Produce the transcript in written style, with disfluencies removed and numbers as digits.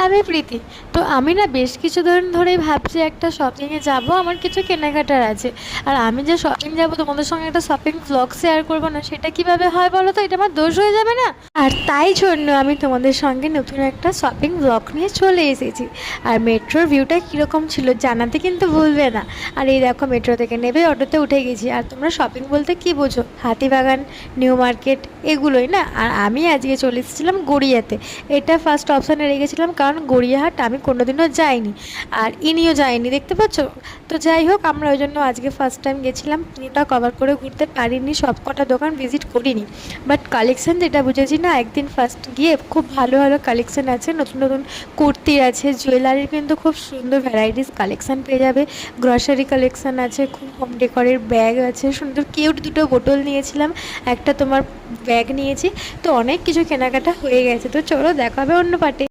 আমি প্রীতি। তো আমি না বেশ কিছু দিন ধরেই ভাবছি একটা শপিংয়ে যাব, আমার কিছু কেনাকাটার আছে। আর আমি যে শপিং যাব তোমাদের সঙ্গে একটা শপিং ভ্লগ শেয়ার করবো না, সেটা কিভাবে হয় বলো তো? এটা আমার দোষ হয়ে যাবে না? আর তাই জন্য আমি তোমাদের সঙ্গে নতুন একটা শপিং ভ্লগ নিয়ে চলে এসেছি। আর মেট্রোর ভিউটা কীরকম ছিল জানাতে কিন্তু ভুলবে না। আর এই দেখো, মেট্রো থেকে নেবে অটোতে উঠে গেছি। আর তোমরা শপিং বলতে কি বোঝো? হাতিবাগান, নিউ মার্কেট, এগুলোই না। আর আমি আজকে চলে এসেছিলাম গড়িয়াতে। এটা ফার্স্ট অপশানে রেখেছিলাম, কারণ গড়িয়াহাট আমি কোনোদিনও যাইনি, আর ইনিও যায়নি, দেখতে পাচ্ছ। তো যাই হোক, আমরা ওই জন্য আজকে ফার্স্ট টাইম গেছিলাম। পুরোটা কভার করে ঘুরতে পারিনি, সব কটা দোকান ভিজিট করিনি। বাট কালেকশান যেটা বুঝেছি না, একদিন ফার্স্ট গিয়ে খুব ভালো ভালো কালেকশান আছে, নতুন নতুন কুর্তি আছে, জুয়েলারির কিন্তু খুব সুন্দর ভ্যারাইটিস কালেকশান পেয়ে যাবে। গ্রসারি কালেকশান আছে, খুব হোম ডেকোরের ব্যাগ আছে, সুন্দর কিউট দুটো বোতল নিয়েছিলাম, একটা তোমার ব্যাগ নিয়েছি। তো অনেক কিছু কেনাকাটা হয়ে গেছে। তো চলো, দেখা হবে অন্য পার্টে।